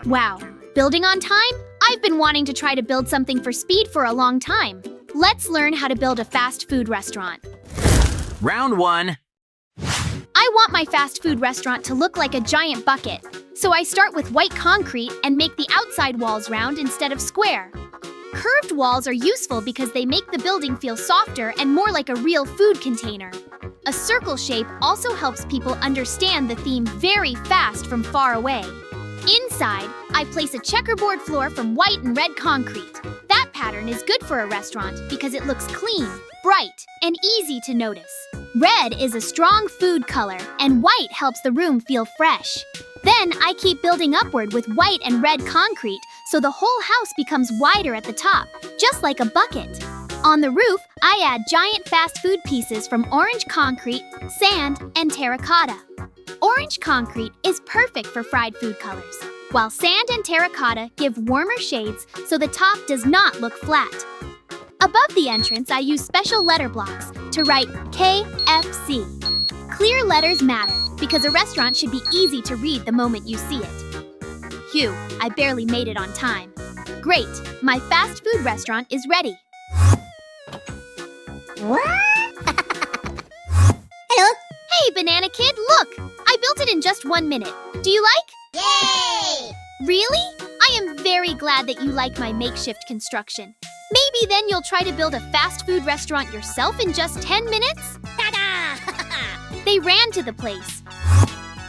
Wow, building on time? I've been wanting to try to build something for speed for a long time. Let's learn how to build a fast food restaurant. Round 1. I want my fast food restaurant to look like a giant bucket, so I start with white concrete and make the outside walls round instead of square. Curved walls are useful because they make the building feel softer and more like a real food container. A circle shape also helps people understand the theme very fast from far away. Inside, I place a checkerboard floor from white and red concrete. That pattern is good for a restaurant because it looks clean, bright, and easy to notice. Red is a strong food color, and white helps the room feel fresh. Then I keep building upward with white and red concrete so the whole house becomes wider at the top, just like a bucket. On the roof, I add giant fast food pieces from orange concrete, sand, and terracotta. Orange concrete is perfect for fried food colors, while sand and terracotta give warmer shades so the top does not look flat. Above the entrance, I use special letter blocks to write KFC. Clear letters matter because a restaurant should be easy to read the moment you see it. Phew, I barely made it on time. Great, my fast food restaurant is ready. Hello. Hey, Banana Kid, look! I built it in just 1 minute. Do you like? Yay! Really? I am very glad that you like my makeshift construction. Maybe then you'll try to build a fast food restaurant yourself in just 10 minutes? Ta-da! They ran to the place.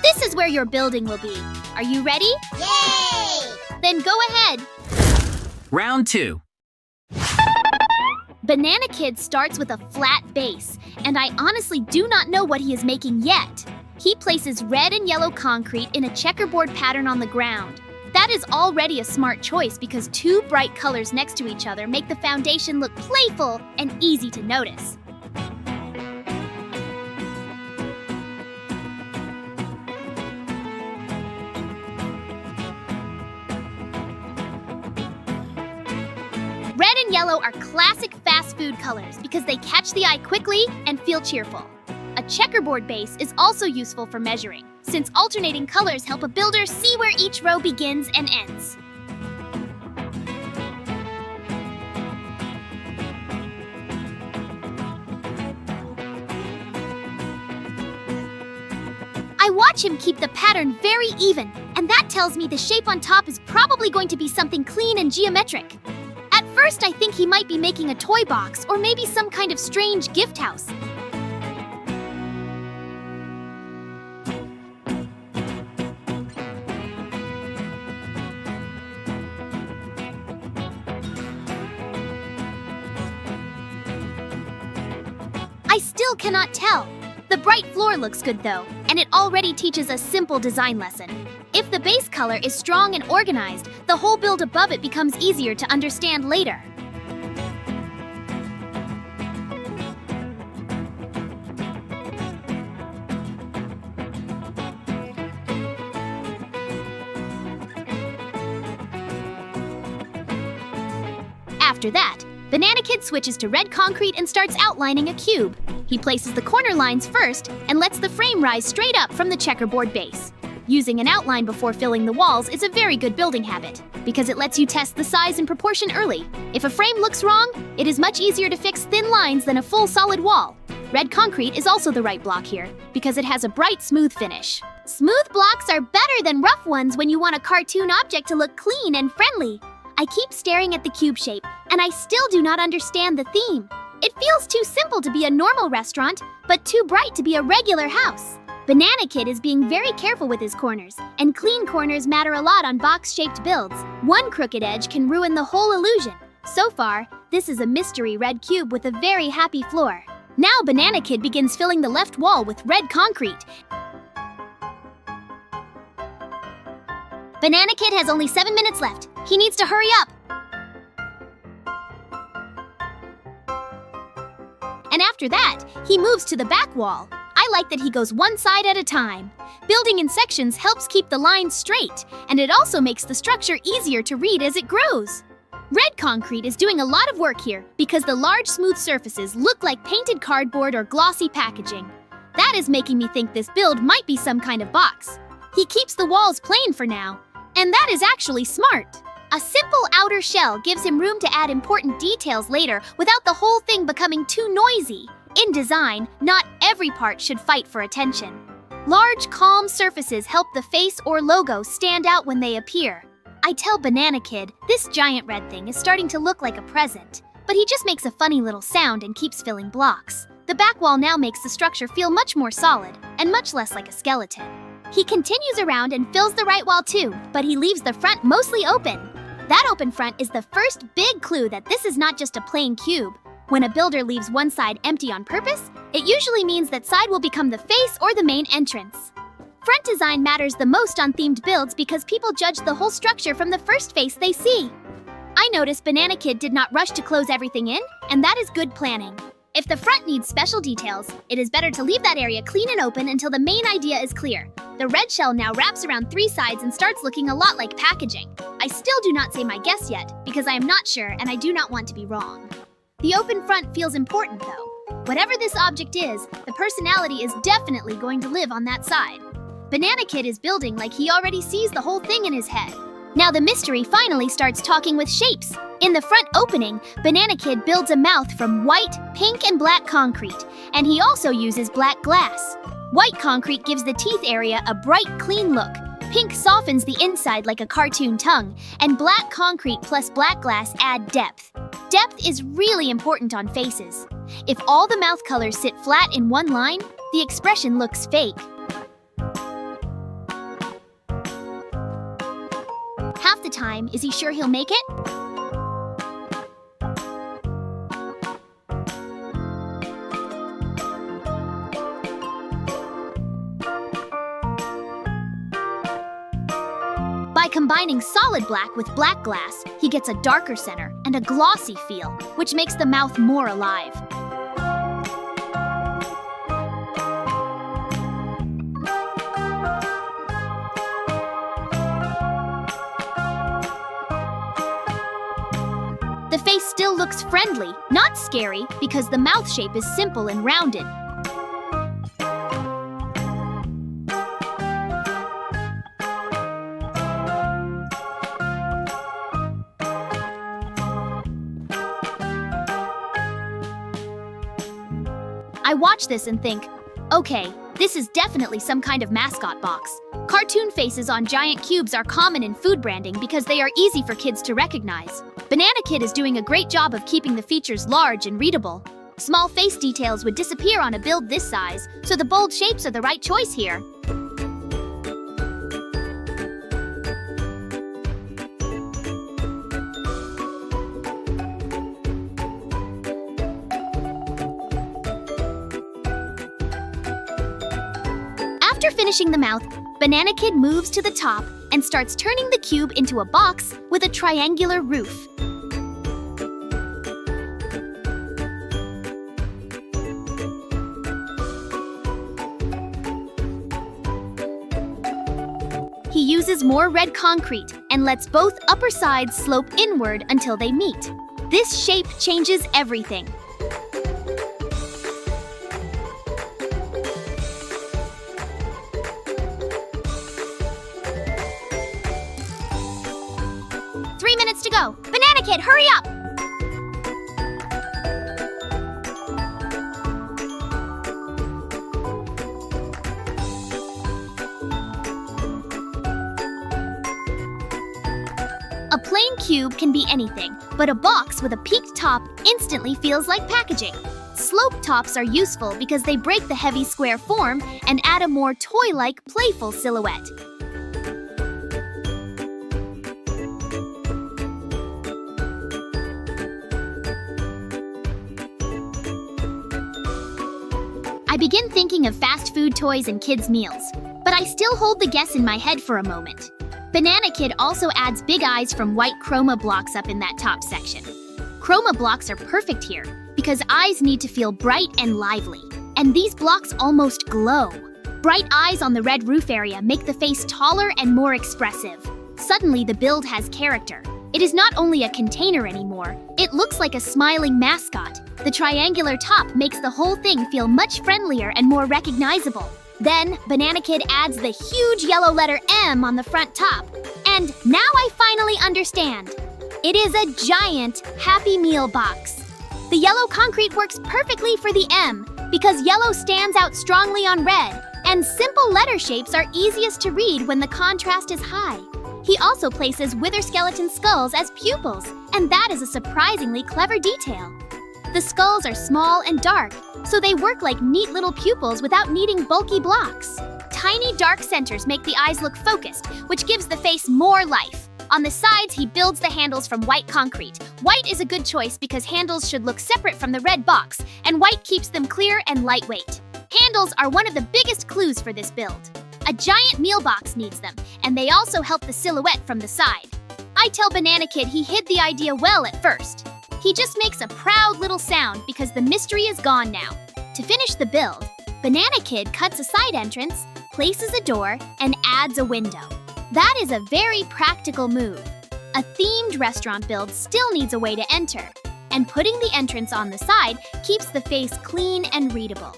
This is where your building will be. Are you ready? Yay! Then go ahead. Round 2. Banana Kid starts with a flat base, and I honestly do not know what he is making yet. He places red and yellow concrete in a checkerboard pattern on the ground. That is already a smart choice because two bright colors next to each other make the foundation look playful and easy to notice. Red and yellow are classic fast food colors because they catch the eye quickly and feel cheerful. A checkerboard base is also useful for measuring, since alternating colors help a builder see where each row begins and ends. I watch him keep the pattern very even, and that tells me the shape on top is probably going to be something clean and geometric. At first, I think he might be making a toy box or maybe some kind of strange gift house. I still cannot tell. The bright floor looks good though, and it already teaches a simple design lesson. If the base color is strong and organized, the whole build above it becomes easier to understand later. After that, Banana Kid switches to red concrete and starts outlining a cube. He places the corner lines first and lets the frame rise straight up from the checkerboard base. Using an outline before filling the walls is a very good building habit because it lets you test the size and proportion early. If a frame looks wrong, it is much easier to fix thin lines than a full solid wall. Red concrete is also the right block here because it has a bright, smooth finish. Smooth blocks are better than rough ones when you want a cartoon object to look clean and friendly. I keep staring at the cube shape, and I still do not understand the theme. It feels too simple to be a normal restaurant, but too bright to be a regular house. Banana Kid is being very careful with his corners, and clean corners matter a lot on box-shaped builds. One crooked edge can ruin the whole illusion. So far, this is a mystery red cube with a very happy floor. Now Banana Kid begins filling the left wall with red concrete. Banana Kid has only 7 minutes left. He needs to hurry up. And after that, he moves to the back wall. I like that he goes one side at a time. Building in sections helps keep the lines straight, and it also makes the structure easier to read as it grows. Red concrete is doing a lot of work here because the large smooth surfaces look like painted cardboard or glossy packaging. That is making me think this build might be some kind of box. He keeps the walls plain for now. And that is actually smart. A simple outer shell gives him room to add important details later without the whole thing becoming too noisy. In design, not every part should fight for attention. Large, calm surfaces help the face or logo stand out when they appear. I tell Banana Kid this giant red thing is starting to look like a present, but he just makes a funny little sound and keeps filling blocks. The back wall now makes the structure feel much more solid and much less like a skeleton. He continues around and fills the right wall too, but he leaves the front mostly open. That open front is the first big clue that this is not just a plain cube. When a builder leaves one side empty on purpose, it usually means that side will become the face or the main entrance. Front design matters the most on themed builds because people judge the whole structure from the first face they see. I noticed Banana Kid did not rush to close everything in, and that is good planning. If the front needs special details, it is better to leave that area clean and open until the main idea is clear. The red shell now wraps around 3 sides and starts looking a lot like packaging. I still do not say my guess yet, because I am not sure and I do not want to be wrong. The open front feels important though. Whatever this object is, the personality is definitely going to live on that side. Banana Kid is building like he already sees the whole thing in his head. Now the mystery finally starts talking with shapes. In the front opening, Banana Kid builds a mouth from white, pink, and black concrete, and he also uses black glass. White concrete gives the teeth area a bright, clean look. Pink softens the inside like a cartoon tongue, and black concrete plus black glass add depth. Depth is really important on faces. If all the mouth colors sit flat in one line, the expression looks fake. Half the time, is he sure he'll make it? By combining solid black with black glass, he gets a darker center and a glossy feel, which makes the mouth more alive. The face still looks friendly, not scary, because the mouth shape is simple and rounded. I watch this and think, okay, this is definitely some kind of mascot box. Cartoon faces on giant cubes are common in food branding because they are easy for kids to recognize. Banana Kid is doing a great job of keeping the features large and readable. Small face details would disappear on a build this size, so the bold shapes are the right choice here. After finishing the mouth, Banana Kid moves to the top and starts turning the cube into a box with a triangular roof. He uses more red concrete and lets both upper sides slope inward until they meet. This shape changes everything. To go. Banana Kid, hurry up! A plain cube can be anything, but a box with a peaked top instantly feels like packaging. Slope tops are useful because they break the heavy square form and add a more toy-like, playful silhouette. I begin thinking of fast food toys and kids' meals, but I still hold the guess in my head for a moment. Banana Kid also adds big eyes from white chroma blocks up in that top section. Chroma blocks are perfect here because eyes need to feel bright and lively, and these blocks almost glow. Bright eyes on the red roof area make the face taller and more expressive. Suddenly, the build has character. It is not only a container anymore, it looks like a smiling mascot. The triangular top makes the whole thing feel much friendlier and more recognizable. Then, Banana Kid adds the huge yellow letter M on the front top, And now I finally understand. It is a giant Happy Meal box. The yellow concrete works perfectly for the M because yellow stands out strongly on red, and simple letter shapes are easiest to read when the contrast is high. He also places wither skeleton skulls as pupils, and that is a surprisingly clever detail. The skulls are small and dark, so they work like neat little pupils without needing bulky blocks. Tiny dark centers make the eyes look focused, which gives the face more life. On the sides, he builds the handles from white concrete. White is a good choice because handles should look separate from the red box, and white keeps them clear and lightweight. Handles are one of the biggest clues for this build. A giant meal box needs them, and they also help the silhouette from the side. I tell Banana Kid he hid the idea well at first. He just makes a proud little sound because the mystery is gone now. To finish the build, Banana Kid cuts a side entrance, places a door, and adds a window. That is a very practical move. A themed restaurant build still needs a way to enter, and putting the entrance on the side keeps the face clean and readable.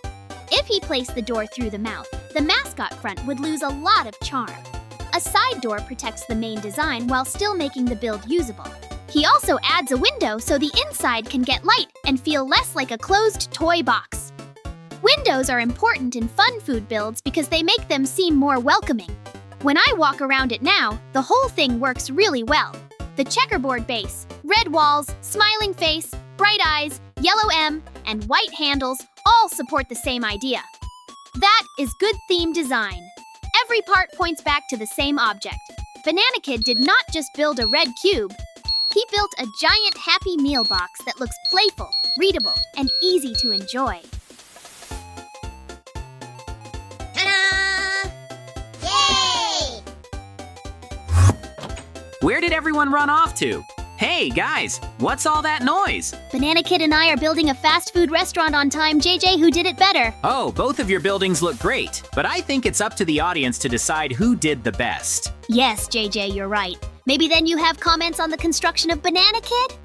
If he placed the door through the mouth, the mascot front would lose a lot of charm. A side door protects the main design while still making the build usable. He also adds a window so the inside can get light and feel less like a closed toy box. Windows are important in fun food builds because they make them seem more welcoming. When I walk around it now, the whole thing works really well. The checkerboard base, red walls, smiling face, bright eyes, yellow M, and white handles all support the same idea. That is good theme design. Every part points back to the same object. Banana Kid did not just build a red cube. He built a giant Happy Meal box that looks playful, readable, and easy to enjoy. Ta-da! Yay! Where did everyone run off to? Hey, guys, what's all that noise? Banana Kid and I are building a fast food restaurant on time. JJ, who did it better? Oh, both of your buildings look great, but I think it's up to the audience to decide who did the best. Yes, JJ, you're right. Maybe then you have comments on the construction of Banana Kid?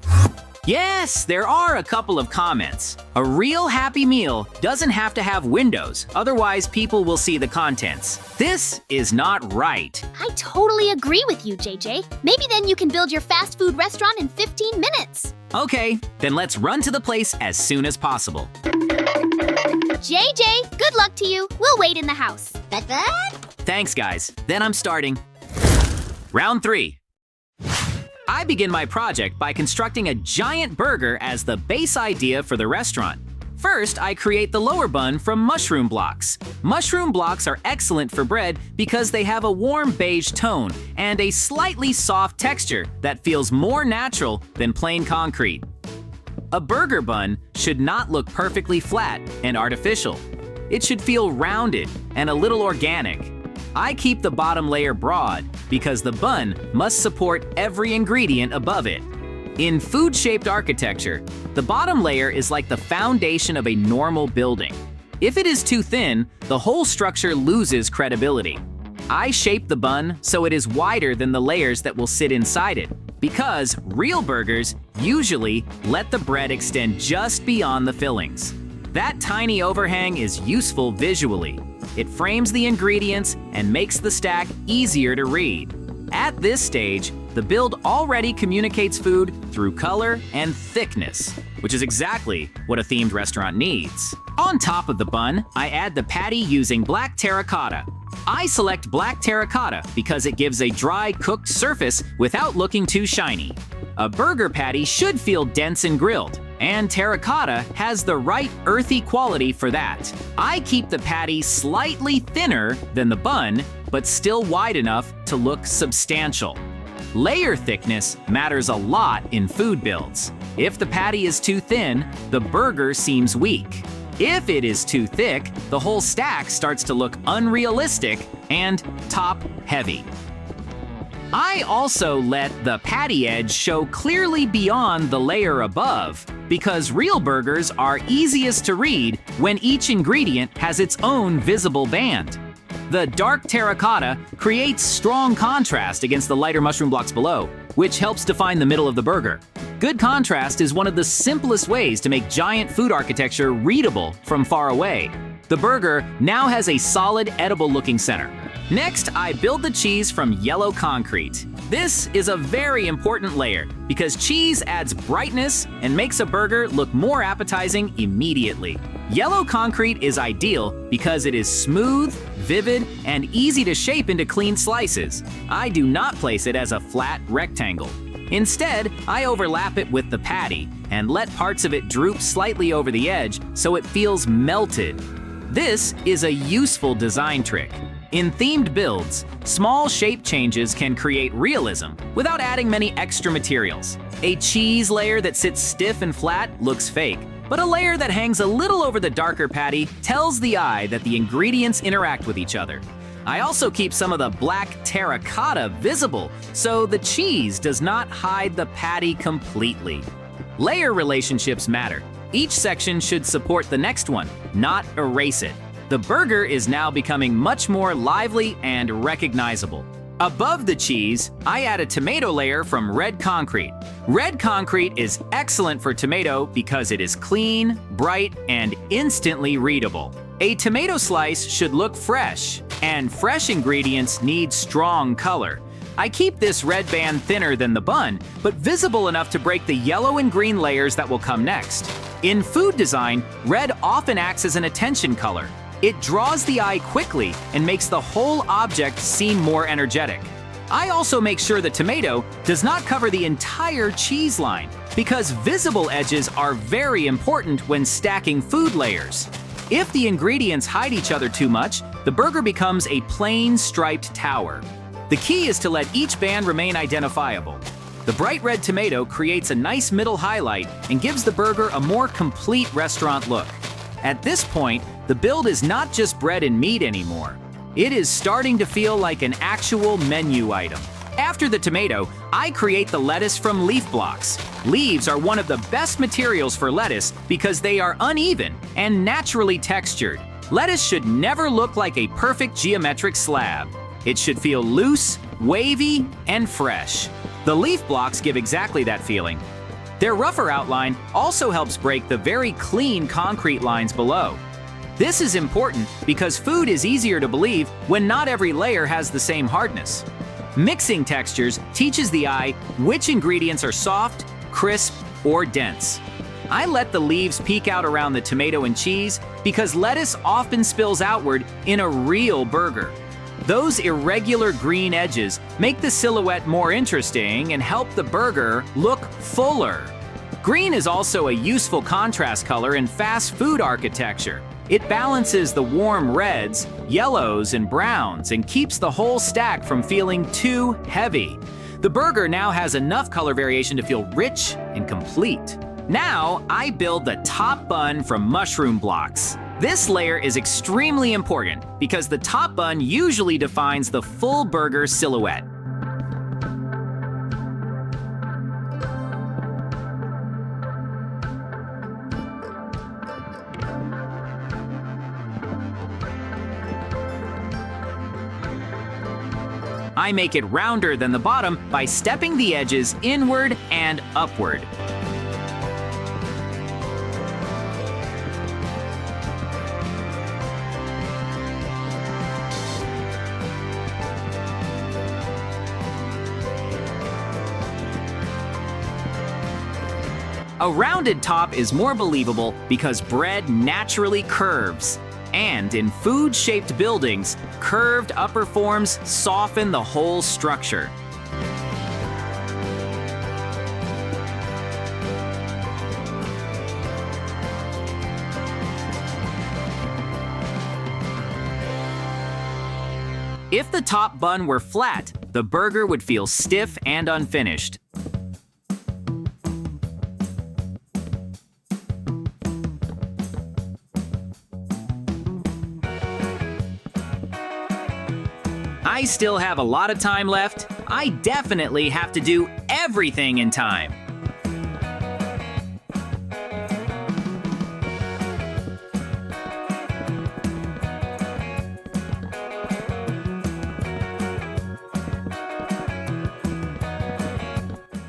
Yes, there are a couple of comments. A real Happy Meal doesn't have to have windows, otherwise people will see the contents. This is not right. I totally agree with you, JJ. Maybe then you can build your fast food restaurant in 15 minutes. Okay, then let's run to the place as soon as possible. JJ, good luck to you. We'll wait in the house. But? Thanks, guys. Then I'm starting. Round 3. I begin my project by constructing a giant burger as the base idea for the restaurant. First, I create the lower bun from mushroom blocks. Mushroom blocks are excellent for bread because they have a warm beige tone and a slightly soft texture that feels more natural than plain concrete. A burger bun should not look perfectly flat and artificial. It should feel rounded and a little organic. I keep the bottom layer broad because the bun must support every ingredient above it. In food-shaped architecture, the bottom layer is like the foundation of a normal building. If it is too thin, the whole structure loses credibility. I shape the bun so it is wider than the layers that will sit inside it, because real burgers usually let the bread extend just beyond the fillings. That tiny overhang is useful visually. It frames the ingredients and makes the stack easier to read. At this stage, the build already communicates food through color and thickness, which is exactly what a themed restaurant needs. On top of the bun, I add the patty using black terracotta. I select black terracotta because it gives a dry, cooked surface without looking too shiny. A burger patty should feel dense and grilled, and terracotta has the right earthy quality for that. I keep the patty slightly thinner than the bun, but still wide enough to look substantial. Layer thickness matters a lot in food builds. If the patty is too thin, the burger seems weak. If it is too thick, the whole stack starts to look unrealistic and top-heavy. I also let the patty edge show clearly beyond the layer above, because real burgers are easiest to read when each ingredient has its own visible band. The dark terracotta creates strong contrast against the lighter mushroom blocks below, which helps define the middle of the burger. Good contrast is one of the simplest ways to make giant food architecture readable from far away. The burger now has a solid, edible-looking center. Next, I build the cheese from yellow concrete. This is a very important layer because cheese adds brightness and makes a burger look more appetizing immediately. Yellow concrete is ideal because it is smooth, vivid, and easy to shape into clean slices. I do not place it as a flat rectangle. Instead, I overlap it with the patty and let parts of it droop slightly over the edge so it feels melted. This is a useful design trick. In themed builds, small shape changes can create realism without adding many extra materials. A cheese layer that sits stiff and flat looks fake, but a layer that hangs a little over the darker patty tells the eye that the ingredients interact with each other. I also keep some of the black terracotta visible so the cheese does not hide the patty completely. Layer relationships matter. Each section should support the next one, not erase it. The burger is now becoming much more lively and recognizable. Above the cheese, I add a tomato layer from red concrete. Red concrete is excellent for tomato because it is clean, bright, and instantly readable. A tomato slice should look fresh, and fresh ingredients need strong color. I keep this red band thinner than the bun, but visible enough to break the yellow and green layers that will come next. In food design, red often acts as an attention color. It draws the eye quickly and makes the whole object seem more energetic. I also make sure the tomato does not cover the entire cheese line because visible edges are very important when stacking food layers. If the ingredients hide each other too much, the burger becomes a plain striped tower. The key is to let each band remain identifiable. The bright red tomato creates a nice middle highlight and gives the burger a more complete restaurant look. At this point, the build is not just bread and meat anymore. It is starting to feel like an actual menu item. After the tomato, I create the lettuce from leaf blocks. Leaves are one of the best materials for lettuce because they are uneven and naturally textured. Lettuce should never look like a perfect geometric slab. It should feel loose, wavy, and fresh. The leaf blocks give exactly that feeling. Their rougher outline also helps break the very clean concrete lines below. This is important because food is easier to believe when not every layer has the same hardness. Mixing textures teaches the eye which ingredients are soft, crisp, or dense. I let the leaves peek out around the tomato and cheese because lettuce often spills outward in a real burger. Those irregular green edges make the silhouette more interesting and help the burger look fuller. Green is also a useful contrast color in fast food architecture. It balances the warm reds, yellows, and browns and keeps the whole stack from feeling too heavy. The burger now has enough color variation to feel rich and complete. Now, I build the top bun from mushroom blocks. This layer is extremely important because the top bun usually defines the full burger silhouette. I make it rounder than the bottom by stepping the edges inward and upward. A rounded top is more believable because bread naturally curves. And in food-shaped buildings, curved upper forms soften the whole structure. If the top bun were flat, the burger would feel stiff and unfinished. I still have a lot of time left. I definitely have to do everything in time.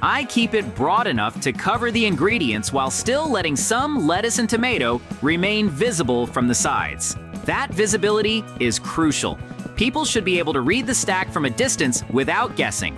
I keep it broad enough to cover the ingredients while still letting some lettuce and tomato remain visible from the sides. That visibility is crucial. People should be able to read the stack from a distance without guessing.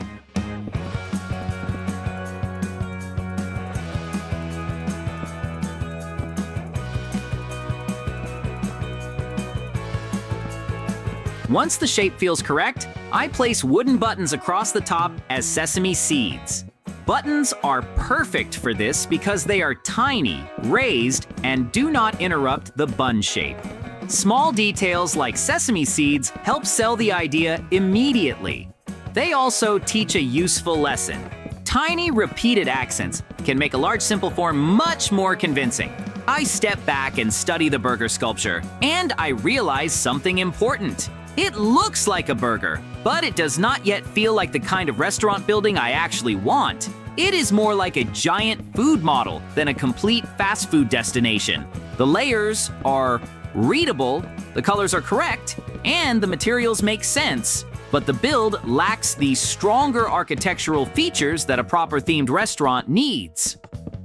Once the shape feels correct, I place wooden buttons across the top as sesame seeds. Buttons are perfect for this because they are tiny, raised, and do not interrupt the bun shape. Small details like sesame seeds help sell the idea immediately. They also teach a useful lesson. Tiny, repeated accents can make a large simple form much more convincing. I step back and study the burger sculpture, and I realize something important. It looks like a burger, but it does not yet feel like the kind of restaurant building I actually want. It is more like a giant food model than a complete fast food destination. The layers are readable, the colors are correct, and the materials make sense, but the build lacks the stronger architectural features that a proper themed restaurant needs.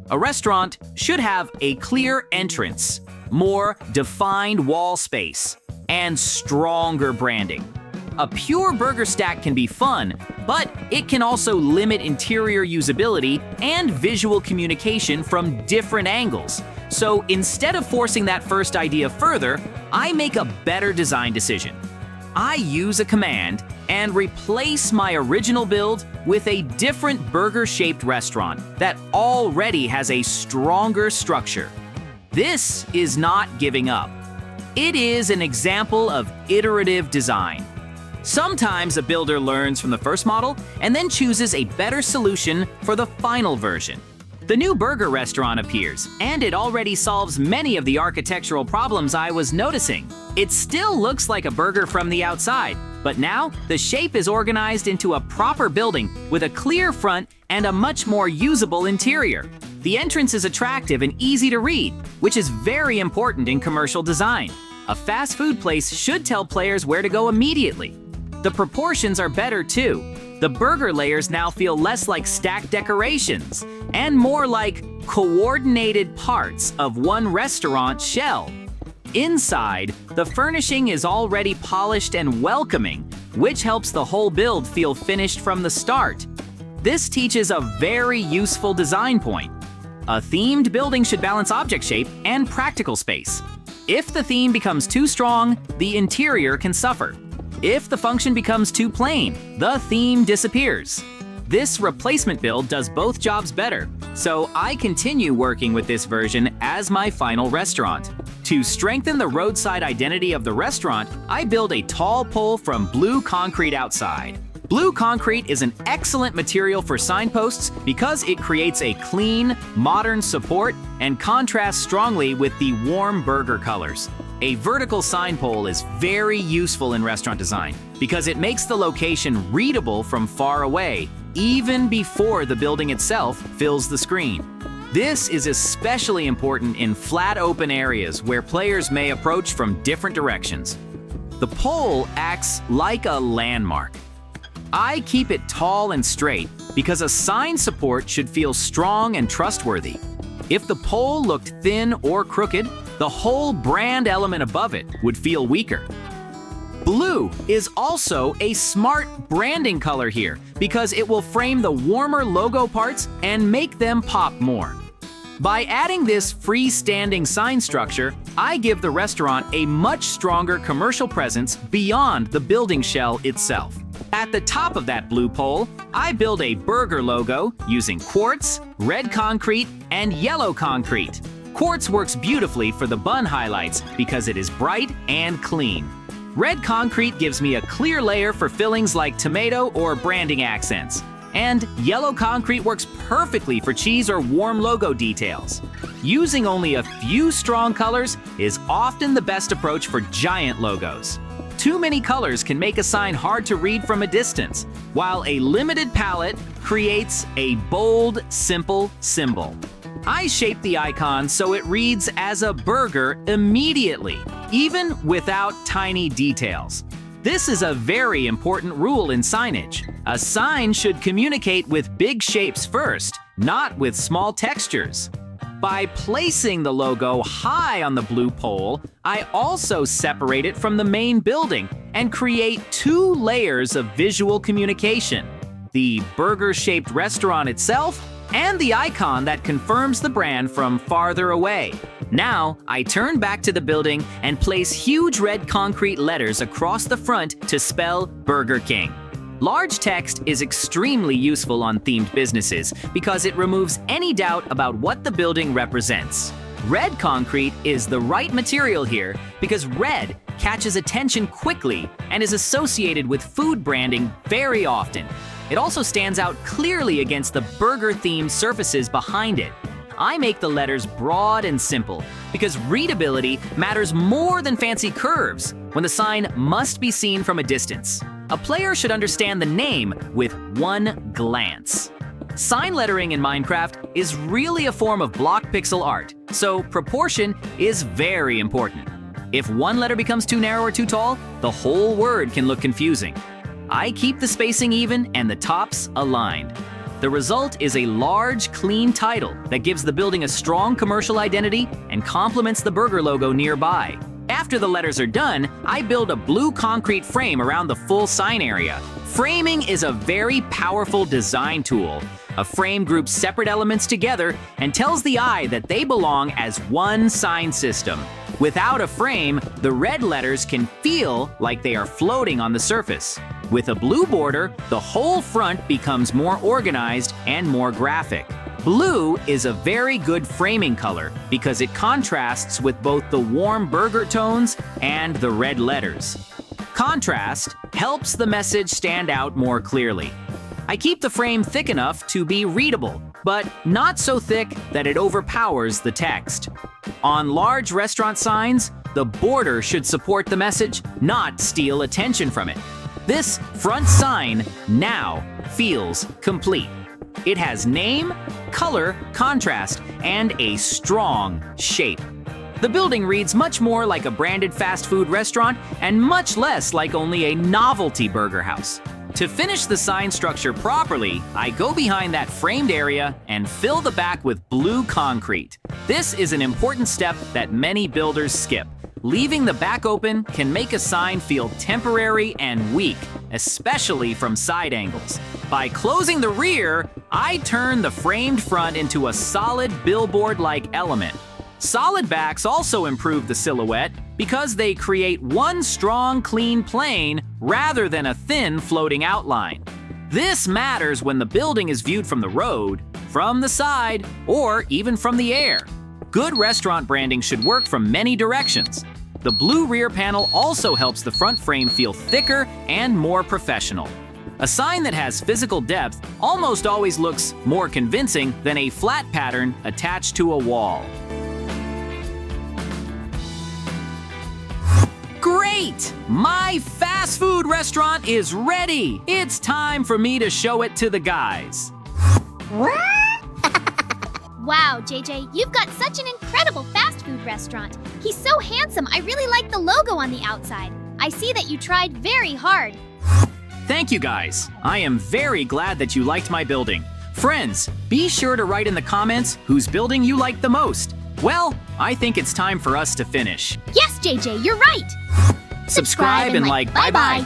A restaurant should have a clear entrance, more defined wall space, and stronger branding. A pure burger stack can be fun, but it can also limit interior usability and visual communication from different angles. So instead of forcing that first idea further, I make a better design decision. I use a command and replace my original build with a different burger-shaped restaurant that already has a stronger structure. This is not giving up. It is an example of iterative design. Sometimes a builder learns from the first model and then chooses a better solution for the final version. The new burger restaurant appears, and it already solves many of the architectural problems I was noticing. It still looks like a burger from the outside, but now the shape is organized into a proper building with a clear front and a much more usable interior. The entrance is attractive and easy to read, which is very important in commercial design. A fast food place should tell players where to go immediately. The proportions are better too. The burger layers now feel less like stacked decorations and more like coordinated parts of one restaurant shell. Inside, the furnishing is already polished and welcoming, which helps the whole build feel finished from the start. This teaches a very useful design point. A themed building should balance object shape and practical space. If the theme becomes too strong, the interior can suffer. If the function becomes too plain, the theme disappears. This replacement build does both jobs better, so I continue working with this version as my final restaurant. To strengthen the roadside identity of the restaurant, I build a tall pole from blue concrete outside. Blue concrete is an excellent material for signposts because it creates a clean, modern support and contrasts strongly with the warm burger colors. A vertical sign pole is very useful in restaurant design because it makes the location readable from far away, even before the building itself fills the screen. This is especially important in flat open areas where players may approach from different directions. The pole acts like a landmark. I keep it tall and straight because a sign support should feel strong and trustworthy. If the pole looked thin or crooked, the whole brand element above it would feel weaker. Blue is also a smart branding color here because it will frame the warmer logo parts and make them pop more. By adding this freestanding sign structure, I give the restaurant a much stronger commercial presence beyond the building shell itself. At the top of that blue pole, I build a burger logo using quartz, red concrete, and yellow concrete. Quartz works beautifully for the bun highlights because it is bright and clean. Red concrete gives me a clear layer for fillings like tomato or branding accents. And yellow concrete works perfectly for cheese or warm logo details. Using only a few strong colors is often the best approach for giant logos. Too many colors can make a sign hard to read from a distance, while a limited palette creates a bold, simple symbol. I shape the icon so it reads as a burger immediately, even without tiny details. This is a very important rule in signage. A sign should communicate with big shapes first, not with small textures. By placing the logo high on the blue pole, I also separate it from the main building and create 2 layers of visual communication: the burger-shaped restaurant itself and the icon that confirms the brand from farther away. Now, I turn back to the building and place huge red concrete letters across the front to spell Burger King. Large text is extremely useful on themed businesses because it removes any doubt about what the building represents. Red concrete is the right material here because red catches attention quickly and is associated with food branding very often. It also stands out clearly against the burger-themed surfaces behind it. I make the letters broad and simple because readability matters more than fancy curves when the sign must be seen from a distance. A player should understand the name with one glance. Sign lettering in Minecraft is really a form of block pixel art, so proportion is very important. If one letter becomes too narrow or too tall, the whole word can look confusing. I keep the spacing even and the tops aligned. The result is a large, clean title that gives the building a strong commercial identity and complements the burger logo nearby. After the letters are done, I build a blue concrete frame around the full sign area. Framing is a very powerful design tool. A frame groups separate elements together and tells the eye that they belong as one sign system. Without a frame, the red letters can feel like they are floating on the surface. With a blue border, the whole front becomes more organized and more graphic. Blue is a very good framing color because it contrasts with both the warm burger tones and the red letters. Contrast helps the message stand out more clearly. I keep the frame thick enough to be readable, but not so thick that it overpowers the text. On large restaurant signs, the border should support the message, not steal attention from it. This front sign now feels complete. It has name, color, contrast, and a strong shape. The building reads much more like a branded fast food restaurant and much less like only a novelty burger house. To finish the sign structure properly, I go behind that framed area and fill the back with blue concrete. This is an important step that many builders skip. Leaving the back open can make a sign feel temporary and weak, especially from side angles. By closing the rear, I turn the framed front into a solid billboard-like element. Solid backs also improve the silhouette because they create one strong, clean plane rather than a thin floating outline. This matters when the building is viewed from the road, from the side, or even from the air. Good restaurant branding should work from many directions. The blue rear panel also helps the front frame feel thicker and more professional. A sign that has physical depth almost always looks more convincing than a flat pattern attached to a wall. Great! My fast food restaurant is ready! It's time for me to show it to the guys. Wow, JJ, you've got such an incredible fast food restaurant. He's so handsome, I really like the logo on the outside. I see that you tried very hard. Thank you guys. I am very glad that you liked my building. Friends, be sure to write in the comments whose building you liked the most. Well, I think it's time for us to finish. Yes, JJ, you're right. Subscribe and like. Bye-bye.